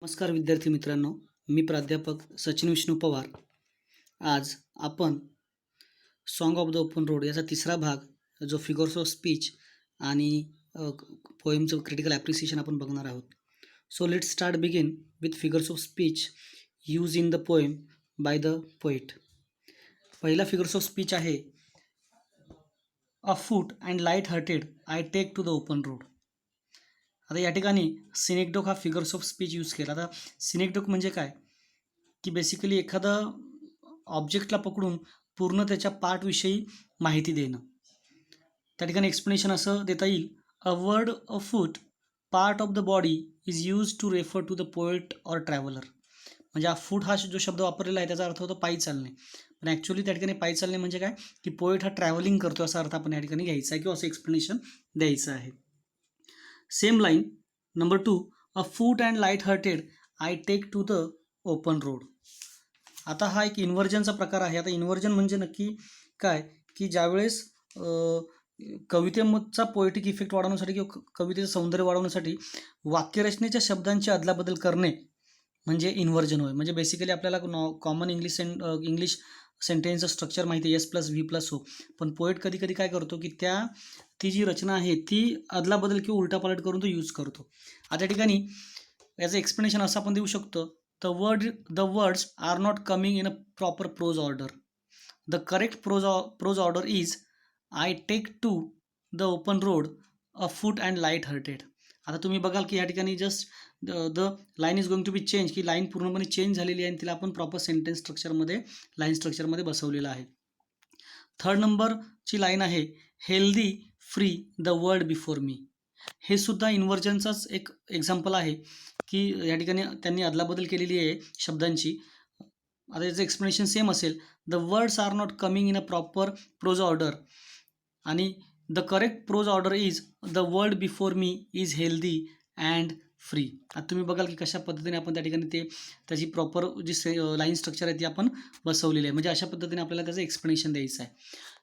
नमस्कार विद्यार्थी मित्रांनो, मी प्राध्यापक सचिन विष्णू पवार. आज आपण song of the open road याचा तिसरा भाग जो फिगर्स ऑफ स्पीच आणि पोएमचं क्रिटिकल ॲप्रिसिएशन आपण बघणार आहोत. So let's start begin with figures of speech use in the poem by the poet. पहिला फिगर्स ऑफ स्पीच आहे, अ फूट and light hearted I take to the open road. आता या ठिकाणी सिनेक्डोक हा फिगर्स ऑफ स्पीच यूज केला. आता सिनेक्डोक म्हणजे काय की बेसिकली एखादं ऑब्जेक्टला पकडून पूर्ण त्याच्या पार्टविषयी माहिती देणं. त्या ठिकाणी एक्सप्लेनेशन असं देता येईल, a word a foot part of the body is use to refer to the poet or traveller. म्हणजे फूट हा जो शब्द वापरलेला आहे त्याचा अर्थ होतो पायी चालणे, पण ॲक्च्युली त्या ठिकाणी पायी चालणे म्हणजे काय की पोएट हा ट्रॅव्हलिंग करतो असा अर्थ आपण या ठिकाणी घ्यायचा आहे किंवा असं एक्सप्लेनेशन द्यायचं आहे. Same line number 2, a foot and light hearted I take to the open road. आता हा एक इन्व्हर्जनचा प्रकार आहे. आता इन्व्हर्जन म्हणजे नक्की काय की ज्यावेळेस कवितेचा पोएटिक इफेक्ट वाढवण्यासाठी किंवा कवितेचं सौंदर्य वाढवण्यासाठी वाक्यरचनेच्या शब्दांची अदलाबदल करणे म्हणजे इन्व्हर्जन होय. म्हणजे बेसिकली आपल्याला कॉमन इंग्लिश सेंटेन्सचं स्ट्रक्चर माहिती आहे, एस प्लस व्ही प्लस हो, पण पोएट कधी कधी काय करतो की ती जी रचना आहे ती अदलाबदल किंवा उलटापालट करून तो यूज करतो. आता या ठिकाणी याचं एक्सप्लेनेशन असं आपण देऊ शकतो, the words are not coming in a proper prose order. The correct prose order is I take to the open road a foot and light hearted. आता तुम्ही बघाल की या ठिकाणी just the line is going to be change, की line पूर्णपणे change झालेली आहे आणि तिला आपण प्रॉपर सेंटेन्स स्ट्रक्चरमध्ये लाईन स्ट्रक्चरमध्ये बसवलेलं आहे. थर्ड नंबरची लाईन आहे, healthy free the world before मी. हे सुद्धा इन्व्हर्जनचाच एक एक्झाम्पल आहे की या ठिकाणी त्यांनी अदलाबदल केलेली आहे शब्दांची. आता याचं एक्सप्लेनेशन सेम असेल, the words are not coming in a proper prose order आणि the correct prose order is the world before me is healthy and free. आता तुम्ही बघाल की कशा पद्धतीने आपण त्या ठिकाणी त्याची प्रॉपर जी लाईन स्ट्रक्चर आहे ती आपण बसवलेली आहे. म्हणजे अशा पद्धतीने आपल्याला त्याचं एक्सप्लेनेशन द्यायचं आहे.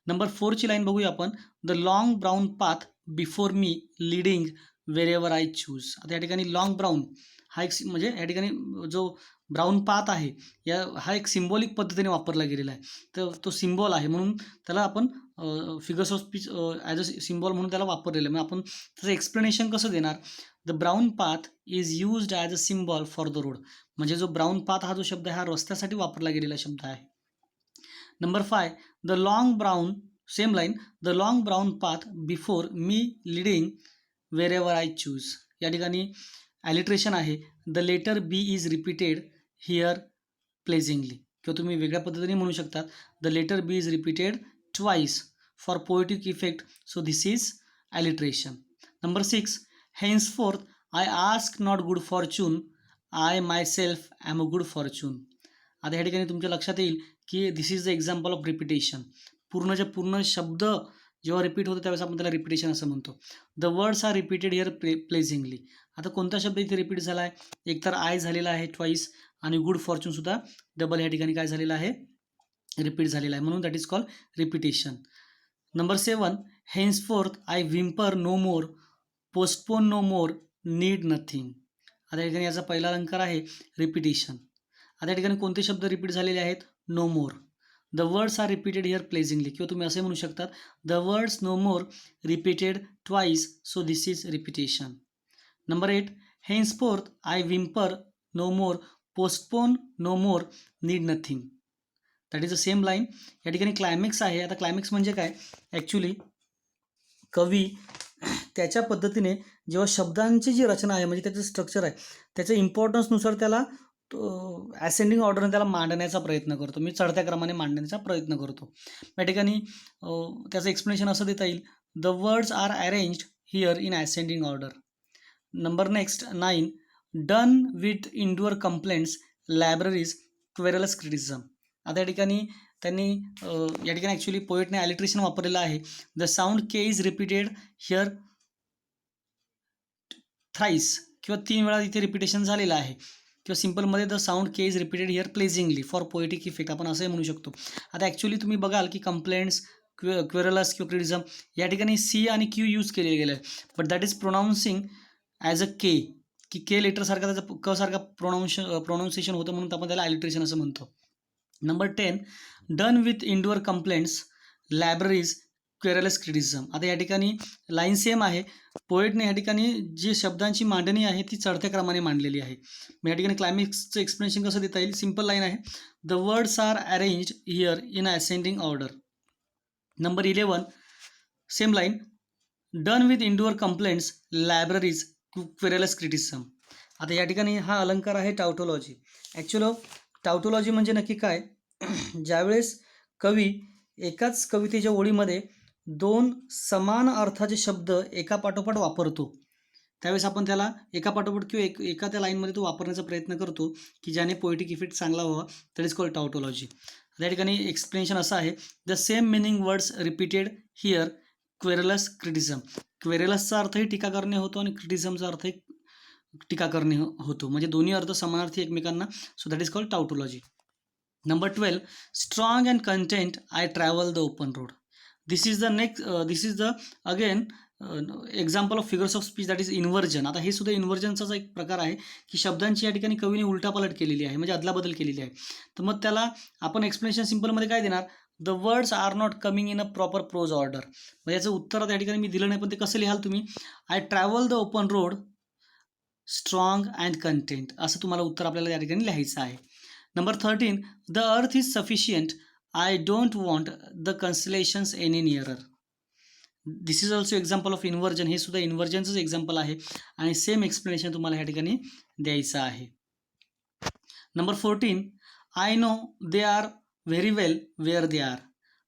नंबर 4ची लाईन बघूया आपण, the long brown path before me leading wherever I choose. आता या ठिकाणी लाँग ब्राऊन हा एक म्हणजे या ठिकाणी जो ब्राऊन पाथ आहे हा एक सिम्बॉलिक पद्धतीने वापरला गेलेला आहे. तर तो सिम्बॉल आहे म्हणून त्याला आपण figures of speech as a symbol म्हणून त्याला वापरलेलं आहे. मग आपण त्याचं एक्सप्लेनेशन कसं देणार, the brown path is used as a symbol for the road. म्हणजे जो ब्राऊन पाथ हा जो शब्द आहे हा रस्त्यासाठी वापरला गेलेला शब्द आहे. Number 5, the long brown, same line, the long brown path before me leading wherever I choose. या ठिकाणी ॲलिट्रेशन आहे, the letter B is repeated here pleasingly, किंवा तुम्ही वेगळ्या पद्धतीने म्हणू शकतात, the letter B is repeated twice for poetic effect, so this is alliteration. Number 6, henceforth I ask not good fortune I myself am a good fortune. आता या ठिकाणी तुमच्या लक्षात येईल की this is the example of repetition. पूर्ण शब्द जेव्हा रिपीट होतो त्यावेळेस आपण त्याला रिपिटेशन असं म्हणतो. The words are repeated here pleasingly. आता कोणता शब्द इथे रिपीट झाला आहे, एकतर आय झालेला आहे ट्वाईस आणि गुड फॉर्च्यूनसुद्धा डबल या ठिकाणी काय झालेलं आहे, रिपीट झालेला आहे, म्हणून that is called repetition. Number 7, henceforth I whimper no more postpone no more need nothing. आता या ठिकाणी याचा पहिला अलंकार आहे रिपिटेशन. आता या ठिकाणी कोणते शब्द रिपीट झालेले आहेत, no more. The words are repeated here pleasingly, किंवा तुम्ही असे म्हणू शकतात, the words no more repeated twice, so this is repetition. Number 8, henceforth I whimper no more postpone no more need nothing. That is the same line. या ठिकाणी climax आहे. आता climax म्हणजे काय, ॲक्च्युली कवी त्याच्या पद्धतीने जेव्हा शब्दांची जी रचना आहे म्हणजे त्याचं स्ट्रक्चर आहे त्याच्या इम्पॉर्टन्सनुसार त्याला ॲसेंडिंग ऑर्डरने त्याला मांडण्याचा प्रयत्न करतो, मी चढत्या क्रमाने मांडण्याचा प्रयत्न करतो. या ठिकाणी त्याचं एक्सप्लेनेशन असं देता येईल, the words are arranged here in ascending order. Number next 9, done with indoor complaints libraries querulous criticism. आता या ठिकाणी त्यांनी या ठिकाणी ॲक्च्युली पोएटने ॲलिट्रेशन वापरलेलं आहे. The sound K is repeated here thrice, किंवा 3 वेळा इथे रिपिटेशन झालेलं आहे, किंवा सिम्पलमध्ये the sound K is repeated here pleasingly for poetic effect आपण असंही म्हणू शकतो. आता ॲक्च्युली तुम्ही बघाल की कंप्लेंट्स क्वेरलस किंवा क्रिटिझम या ठिकाणी सी आणि क्यू यूज केले गेले आहे, but that is pronouncing as a K. की के लेटरसारखा त्याचा क सारखा प्रोनाऊन्सिएशन होतं म्हणून आपण त्याला ॲलिट्रेशन असं म्हणतो. Number 10, done with indoor complaints, libraries, querulous criticism. आता या ठिकाणी लाईन सेम आहे. पोएटने या ठिकाणी जी शब्दांची मांडणी आहे ती चढत्या क्रमाने मांडलेली आहे. मग या ठिकाणी क्लायमॅक्सचं एक्सप्लेनेशन कसं देता येईल? सिम्पल लाईन आहे. The words are arranged here in ascending order. Number 11, same line, done with indoor complaints, libraries, querulous criticism. आता या ठिकाणी हा अलंकार आहे टाउटोलॉजी. ॲक्च्युअल टाउटोलॉजी म्हणजे नक्की काय? ज्यावेळेस कवी एकाच कवितेच्या ओळीमध्ये 2 समान अर्थाचे शब्द एका पाठोपाठ वापरतो, त्यावेळेस आपण त्याला एका पाठोपाठ किंवा एका त्या लाईनमध्ये तो वापरण्याचा प्रयत्न करतो की ज्याने पोएटिक इफेक्ट चांगला व्हावा. That is called tautology. त्या ठिकाणी एक्सप्लेनेशन असं आहे, the same meaning words repeated here, querulous criticism. क्वेरलसचा अर्थही टीका करणे होतो आणि क्रिटिसिझमचा अर्थही टीका करणे होतो, म्हणजे दोन्ही अर्थ समानार्थी एकमेकांना. So that is called tautology. Number 12, strong and content I travel the open road. This is the again example of figures of speech, that is inversion. आता हे सुद्धा इन्व्हर्जनचाच एक प्रकार आहे की शब्दांची या ठिकाणी कवीने उलटापालट केलेली आहे, म्हणजे अदलाबदल केलेली आहे. तर मग त्याला आपण एक्सप्लेनेशन सिम्पलमध्ये काय देणार? The words are not coming in a proper prose order. मग याचं उत्तर त्या ठिकाणी मी दिलं नाही, पण ते कसं लिहाल तुम्ही? I travel the open road, strong and content, असं तुम्हाला उत्तर आपल्याला या ठिकाणी लिहायचं आहे. Number 13, the earth is sufficient, I don't want the constellations any nearer. This is also example of inversion. हे सुद्धा इन्व्हर्जनचंच एक्झाम्पल आहे आणि सेम एक्सप्लेनेशन तुम्हाला ह्या ठिकाणी द्यायचं आहे. Number 14, I know they are very well where they are,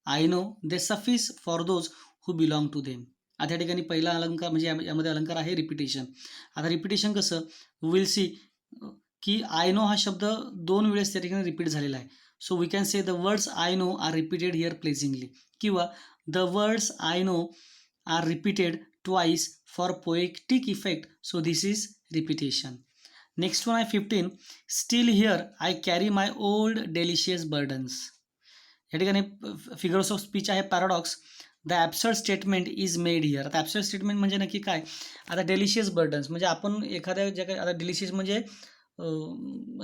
I know they suffice for those who belong to them. आता या ठिकाणी पहिला अलंकार म्हणजे यामध्ये अलंकार आहे रिपिटेशन. आता रिपिटेशन कसं? विल सी की आय नो हा शब्द 2 वेळेस त्या ठिकाणी रिपीट झालेला आहे. So we can say the words I know are repeated here pleasingly, किंवा the words I know are repeated twice for poetic effect, so this is repetition. Next one आहे 15, still here I carry my old delicious burdens. या ठिकाणी figures of speech आहे paradox. The absurd statement is made here. आता absurd statement म्हणजे नक्की काय? आता delicious burdens म्हणजे आपण एखाद्या ज्या काही, आता डेलिशियस म्हणजे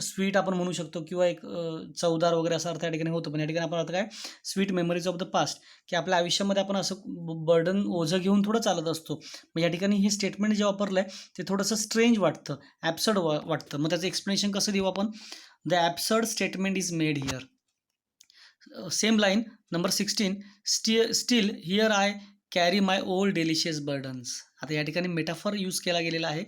स्वीट आपण म्हणू शकतो किंवा एक चवदार वगैरे असा अर्थ या ठिकाणी होतो. पण या ठिकाणी आपण अर्थ काय? Sweet memories of the past, की आपल्या आयुष्यामध्ये आपण असं बर्डन ओझं घेऊन थोडं चालत असतो. मग या ठिकाणी हे स्टेटमेंट जे वापरलं आहे ते थोडंसं स्ट्रेंज वाटतं, ॲब्सर्ड वाटतं. मग त्याचं एक्सप्लेनेशन कसं देऊ आपण? The absurd statement is made here. Same line number 16, steel here I carry my old delicious burdens. आता या ठिकाणी मेटाफर यूज केला गेलेला आहे.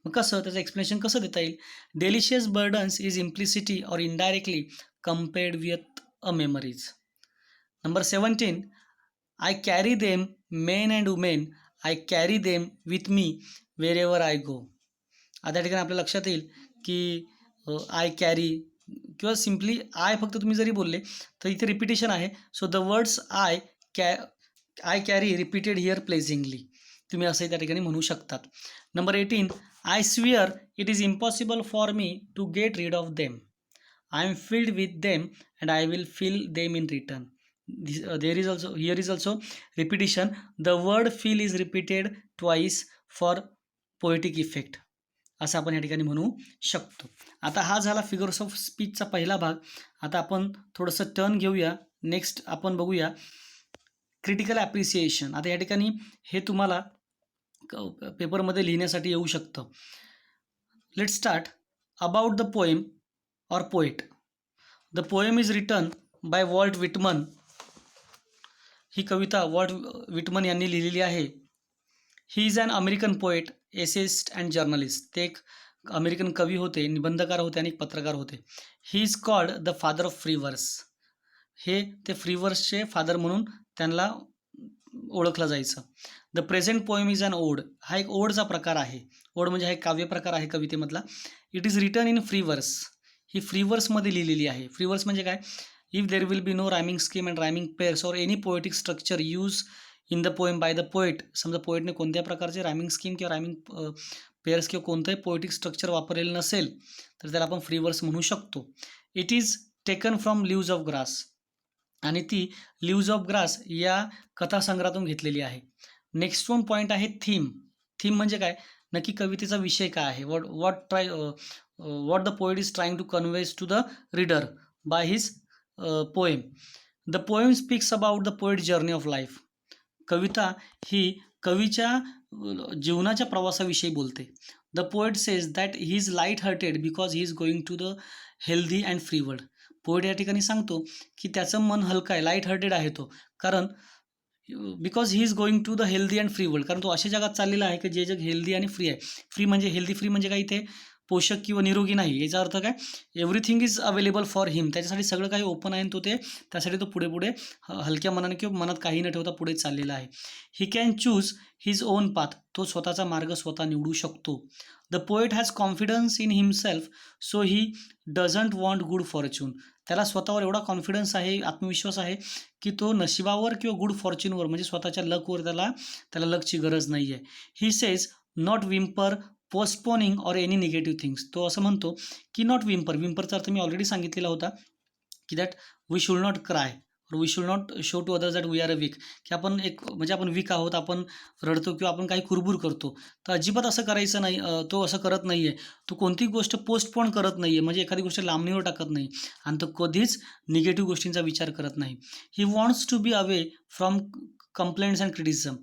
मग कसं त्याचं एक्सप्लेनेशन कसं देता येईल? Delicious burdens is implicitly or indirectly compared with a memories. Number 17, I carry them men and women, I carry them with me wherever I go. आता या ठिकाणी आपल्या लक्षात येईल की आय कॅरी किंवा सिम्पली आय फक्त तुम्ही जरी बोलले तर इथे रिपिटेशन आहे. So the words I carry repeated here pleasingly, तुम्ही असंही त्या ठिकाणी म्हणू शकतात. Number 18, I swear it is impossible for me to get rid of them, I am filled with them and I will fill them in return. Here is also repetition. The word fill is repeated twice for poetic effect, असं आपण या ठिकाणी म्हणू शकतो. आता हा झाला figures of स्पीचचा पहिला भाग. आता आपण थोडंसं टर्न घेऊया. नेक्स्ट आपण बघूया क्रिटिकल ॲप्रिसिएशन. आता या ठिकाणी हे तुम्हाला पेपरमध्ये लिहिण्यासाठी येऊ शकतं. Let start. About the poem or poet. The poem is written by Walt Whitman. ही कविता वॉल्ट विटमन यांनी लिहिलेली आहे. He is an American poet, essayist and journalist. ते एक अमेरिकन कवी होते, निबंधकार होते आणि पत्रकार होते. He is called the father of free वर्स. हे ते फ्री वर्सचे फादर म्हणून त्यांना ओळखलं जायचं. The present poem is an ode. हा एक ओडचा प्रकार आहे. ओड म्हणजे हा एक काव्य प्रकार आहे कवितेमधला. It is written in free verse. ही फ्री वर्समध्ये लिहिलेली आहे. फ्री वर्स म्हणजे काय? If there will be no rhyming scheme and rhyming pairs or any poetic structure use in the poem by the poet. समजा पोएटने कोणत्या प्रकारचे रायमिंग स्कीम किंवा रायमिंग पेअर्स किंवा कोणतंही पोएटिक स्ट्रक्चर वापरलेलं नसेल तर त्याला आपण फ्री वर्स म्हणू शकतो. It is taken from Leaves of Grass. आणि ती लिव्ज ऑफ ग्रास या कथासंग्रहातून घेतलेली आहे. नेक्स्ट वन पॉईंट आहे थीम. थीम म्हणजे काय? नक्की कवितेचा विषय काय आहे, what the poet is trying to convey to the reader by his poem. The poem speaks about the poet's journey of life. कविता ही कवीच्या जीवनाच्या प्रवासाविषयी बोलते. The poet says that he is light hearted because he is going to the healthy and free world. Poet या ठिकाणी सांगतो की त्याचं मन हलकं आहे, लाईट हार्टेड आहे तो, कारण because he is going to the healthy and free world, कारण तो अशा जगात चाललेला आहे की जे जग हेल्दी आणि फ्री आहे. फ्री म्हणजे हेल्दी, फ्री म्हणजे काय इथे पोषक किंवा निरोगी नाही, याचा अर्थ काय, एव्हरीथिंग इज अवेलेबल फॉर हिम, त्याच्यासाठी सगळं काही ओपन आहे, तो ते त्यासाठी तो पुढे पुढे हलक्या मनाने किंवा मनात काही न ठेवता पुढे चाललेला आहे. He can choose his on path, तो स्वतःचा मार्ग स्वतः निवडू शकतो. The poet has confidence in himself so he doesn't want good Fortune. त्याला स्वतःवर एवढा कॉन्फिडन्स आहे, आत्मविश्वास आहे की तो नशिबावर किंवा गुड फॉर्च्यूनवर म्हणजे स्वतःच्या लकवर त्याला लकची गरज नाही आहे. He says not whimper postponing or any negative things. तो असं म्हणतो की नॉट विम्पर, विम्परचा अर्थ मी ऑलरेडी सांगितलेला होता की that we should not cry, we should not show to others that we are a weak, की आपण म्हणजे आपण वीक आहोत, आपण रडतो किंवा आपण काही कुरबुर करतो, तर अजिबात असं करायचं नाही. तो असं करत नाही आहे, तो कोणतीही गोष्ट पोस्टपोन करत नाही आहे, म्हणजे एखादी गोष्ट लांबणीवर टाकत नाही आणि तो कधीच निगेटिव्ह गोष्टींचा विचार करत नाही. He wants to be away from complaints and criticism.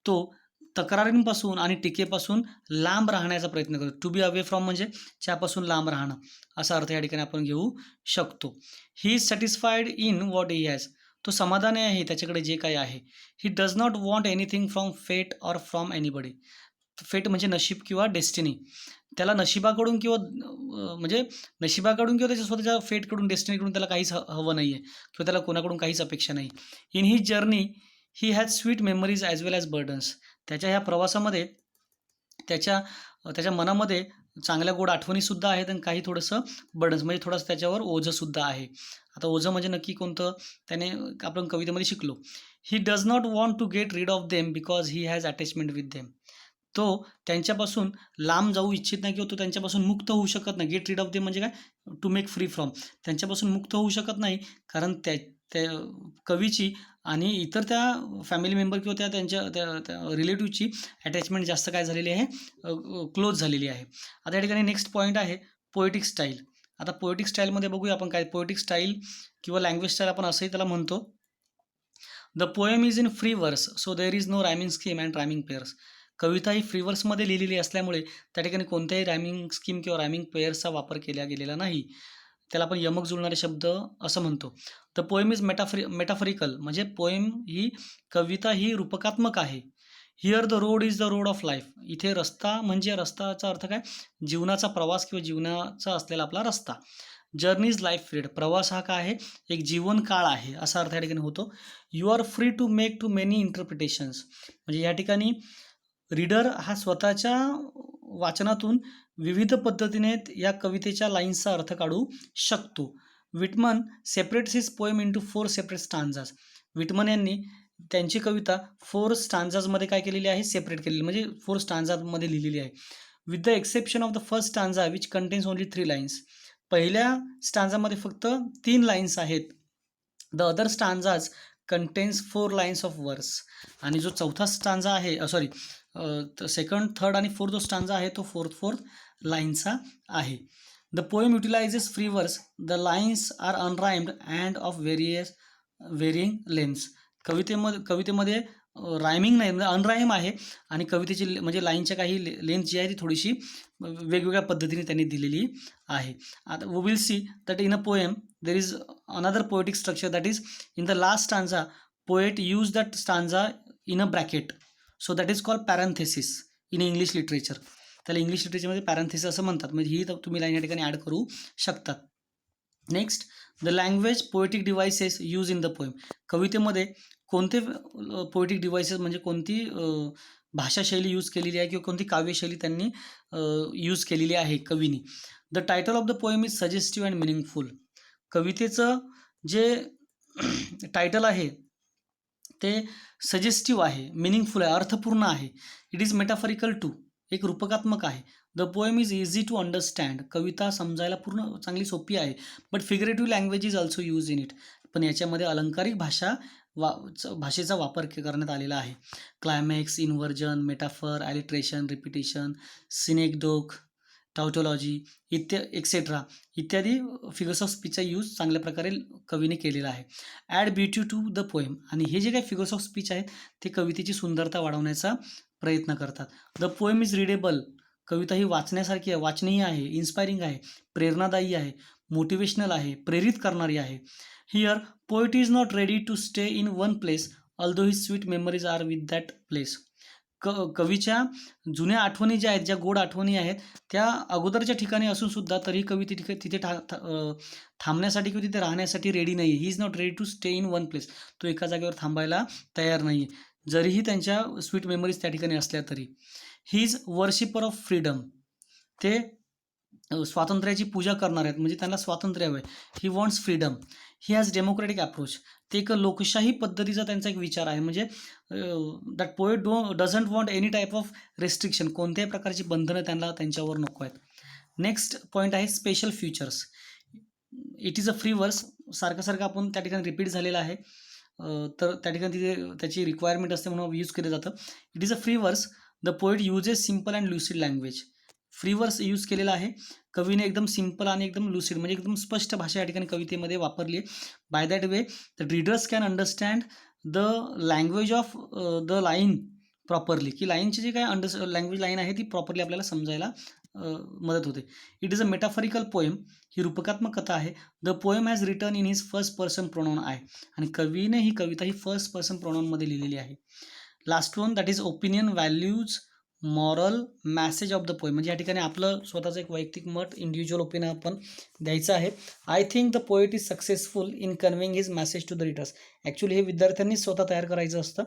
तो तक्रारींपासून आणि टीकेपासून लांब राहण्याचा प्रयत्न करतो. टू बी अवे फ्रॉम म्हणजे त्यापासून लांब राहणं, असा अर्थ या ठिकाणी आपण घेऊ शकतो. He is satisfied in what he has. तो समाधानी आहे त्याच्याकडे जे काही आहे. ही does not want anything from फेट ऑर फ्रॉम एनीबडी. फेट म्हणजे नशीब किंवा डेस्टिनी. त्याला नशिबाकडून किंवा म्हणजे नशिबाकडून किंवा त्याच्या स्वतःच्या फेटकडून, डेस्टिनीकडून त्याला काहीच हवं नाही आहे किंवा त्याला कोणाकडून काहीच अपेक्षा नाही. In his journey he has sweet memories as well as burdens. त्याच्या ह्या प्रवासामध्ये त्याच्या मनामध्ये चांगल्या गोड आठवणीसुद्धा आहेत आणि काही थोडंसं बर्डन्स म्हणजे थोडंसं त्याच्यावर ओझंसुद्धा आहे. आता ओझं म्हणजे नक्की कोणतं, त्याने आपण कवितेमध्ये शिकलो. He does not want to get rid of them because he has attachment with them. तो त्यांच्यापासून लांब जाऊ इच्छित नाही किंवा तो त्यांच्यापासून मुक्त होऊ शकत नाही. गेट रीड ऑफ देम म्हणजे काय, टू मेक फ्री फ्रॉम. त्यांच्यापासून मुक्त होऊ शकत नाही कारण त्या कवीची आणि इतर त्या फॅमिली मेंबर किंवा त्या रिलेटिव्हची अटॅचमेंट जास्त काय झालेली आहे, क्लोज झालेली आहे. आता या ठिकाणी नेक्स्ट पॉईंट आहे पोएटिक स्टाईल. आता पोएटिक स्टाईलमध्ये बघूया आपण काय. पोएटिक स्टाईल किंवा लँग्वेज स्टाईल आपण असंही त्याला म्हणतो. The poem is in free verse so there is no rhyming scheme and rhyming pairs. कविता ही फ्री वर्समध्ये लिहिलेली असल्यामुळे त्या ठिकाणी कोणत्याही रायमिंग स्कीम किंवा रायमिंग पेअर्सचा वापर केला गेलेला नाही. त्याला आपण यमक जुळणारे शब्द असं म्हणतो. द पोएम इज मेटाफरिकल म्हणजे पोएम ही कविता ही रूपकात्मक आहे. Here the road is the road of life. इथे रस्ता म्हणजे रस्ताचा अर्थ काय, जीवनाचा प्रवास किंवा जीवनाचा असलेला आपला रस्ता. Journey is life freed. प्रवास हा काय आहे, एक जीवन काळ आहे असा अर्थ या ठिकाणी होतो. You are free to make too many interpretations म्हणजे या ठिकाणी रीडर हा स्वतःच्या वाचनातून विविध पद्धतीने या कवितेच्या लाईन्सचा अर्थ काढू शकतो. Whitman separates his poem into 4 separate stanzas. Whitman यांनी त्यांची कविता 4 स्टांजाजमध्ये काय केलेली आहे, सेपरेट केलेली म्हणजे 4 स्टांजामध्ये लिहिलेली आहे. With the exception of the first stanza which contains only 3 lines. पहिल्या स्टांजामध्ये फक्त 3 लाईन्स आहेत. The other stanzas contains 4 lines of verse. आणि जो चौथा स्टांजा आहे सेकंड, थर्ड आणि फोर्थ जो स्टांजा आहे तो फोर्थ लाईनचा आहे. The poem utilizes free verse. The lines are unrhymed and of varying lengths. कवितेमध्ये रायमिंग नाही, म्हणजे अनराईम आहे आणि कवितेची म्हणजे लाईनच्या काही लेंथ जी आहे ती थोडीशी वेगवेगळ्या पद्धतीने त्यांनी दिलेली आहे. आता we will see that in a poem there is another poetic structure that is in the last stanza poet use that stanza in a bracket. So that is called parenthesis in English literature. त्याला English लिटरेचरमध्ये parenthesis असं म्हणतात. म्हणजे ही तुम्ही line या ठिकाणी add करू शकतात. Next, the language poetic devices use in the poem. कवितेमध्ये कोणते पोएटिक डिव्हाइसेस म्हणजे कोणती भाषाशैली यूज केलेली आहे किंवा कोणती काव्यशैली त्यांनी यूज केलेली आहे कवीनी. The title of the poem is suggestive and meaningful. कवितेचं जे टायटल आहे ते सजेस्टिव्ह आहे, मिनिंगफुल आहे, अर्थपूर्ण आहे. इट इज मेटाफरिकल टू, एक रूपकात्मक आहे. The poem is easy to understand. कविता समजायला पूर्ण चांगली सोपी आहे. But figurative language is also use in it. पण याच्यामध्ये अलंकारिक भाषा भाषेचा वापर करण्यात आलेला आहे. Climax, inversion, metaphor, alliteration, repetition, synecdoche, tautology etcetera इत्यादी फिगर्स ऑफ स्पीचचा यूज चांगल्या प्रकारे कवीने केलेला आहे. Add beauty to the poem, आणि हे जे काही फिगर्स ऑफ स्पीच आहेत ते कवितेची सुंदरता वाढवण्याचा प्रयत्न करतात. द पोएम इज रिडेबल, कविता ही वाचण्यासारखी आहे, वाचनीय आहे, इन्स्पायरिंग आहे, प्रेरणादायी आहे, मोटिवेशनल आहे, प्रेरित करणारी आहे. Here poet is not ready to stay in one place although his sweet memories are with that place. कवीच्या जुन्या आठवणी ज्या आहेत, ज्या गोड आठवणी आहेत, त्या अगोदरच्या ठिकाणी असून सुद्धा तरी कवी तिथे थांबण्यासाठी किंवा तिथे राहण्यासाठी रेडी नाही आहे. He is not ready to stay in one place. तो एका जागेवर थांबायला तयार नाही आहे, जरीही त्यांच्या स्वीट मेमरीज त्या ठिकाणी असल्या तरी. He is worshipper of freedom, ते स्वातंत्र्याची पूजा करणार आहेत, म्हणजे त्यांना स्वातंत्र्य हवं आहे. He wants freedom. He has democratic approach, ते एक लोकशाही पद्धतीचा त्यांचा एक विचार आहे. म्हणजे that poet doesn't want any type of restriction, कोणत्याही प्रकारची बंधनं त्यांच्यावर नको आहेत. नेक्स्ट पॉईंट आहे special features. It is a free वर्स, सारखं आपण त्या ठिकाणी रिपीट झालेलं आहे, तर त्या ठिकाणी तिथे त्याची रिक्वायरमेंट असते म्हणून यूज केलं जातं. It is a free verse. The poet uses simple and lucid language. Free वर्स यूज केलेला आहे कवीने, एकदम सिम्पल आणि एकदम लुसिड म्हणजे एकदम स्पष्ट भाषा या ठिकाणी कवितेमध्ये वापरली आहे. By that way the readers can understand the language of the line properly, की लाईनची जी काय लँग्वेज लाईन आहे ती प्रॉपरली आपल्याला समजायला मदत होते. इट इज अ मेटाफरिकल पोएम, ही रूपकात्मक कथा आहे. The poem has return in his first person pronoun I, आणि कवीने ही कविता ही फर्स्ट पर्सन प्रोनाउनमध्ये लिहिलेली आहे. Last one that is opinion, values, moral, message of the poem, म्हणजे या ठिकाणी आपलं स्वतःचं एक वैयक्तिक मत, इंडिव्हिज्युअल ओपिनियन आपण द्यायचं आहे. I think the poet is successful in conveying his message to the readers. Actually हे विद्यार्थ्यांनी स्वतः तयार करायचं असतं.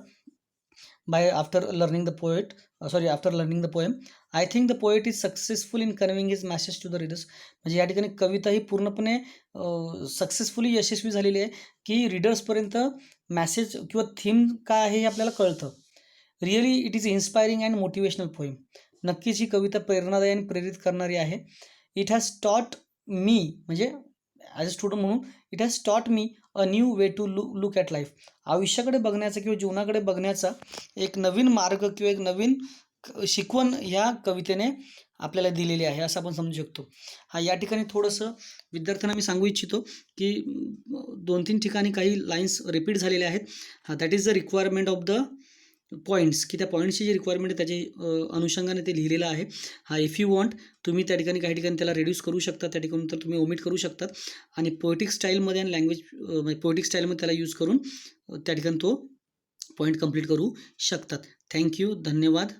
After learning the poem, I think the poet is successful in conveying his message to the readers. म्हणजे या ठिकाणी कविता ही पूर्णपणे सक्सेसफुली यशस्वी झालेली आहे, की रीडर्सपर्यंत मॅसेज किंवा थीम काय आहे हे आपल्याला कळतं. Really it is inspiring and motivational poem. नक्कीच ही कविता प्रेरणादायी आणि प्रेरित करणारी आहे. इट हॅज टॉट मी, म्हणजे ॲज अ स्टुडंट म्हणून it has taught me a new way to look at life. आयुष्याकडे बघण्याचा किंवा जीवनाकडे बघण्याचा एक नवीन मार्ग किंवा एक नवीन शिकवण ह्या कवितेने आपल्याला दिलेली आहे, असं आपण समजू शकतो. या ठिकाणी थोडंसं विद्यार्थ्यांना मी सांगू इच्छितो की 2-3 ठिकाणी काही लाईन्स रिपीट झालेल्या आहेत. That is the requirement of the points, की त्या पॉईंट्सची जी रिक्वायरमेंट आहे त्याच्या अनुषंगाने ते लिहिलेलं आहे. इफ यू वॉन्ट, तुम्ही त्या ठिकाणी काही ठिकाणी त्याला रेड्यूस करू शकता, त्या ठिकाणी तर तुम्ही ओमिट करू शकतात, आणि पोएटिक स्टाईलमध्ये आणि पोएटिक स्टाईलमध्ये त्याला यूज करून त्या ठिकाणी तो पॉईंट कंप्लीट करू शकतात. थँक्यू, धन्यवाद.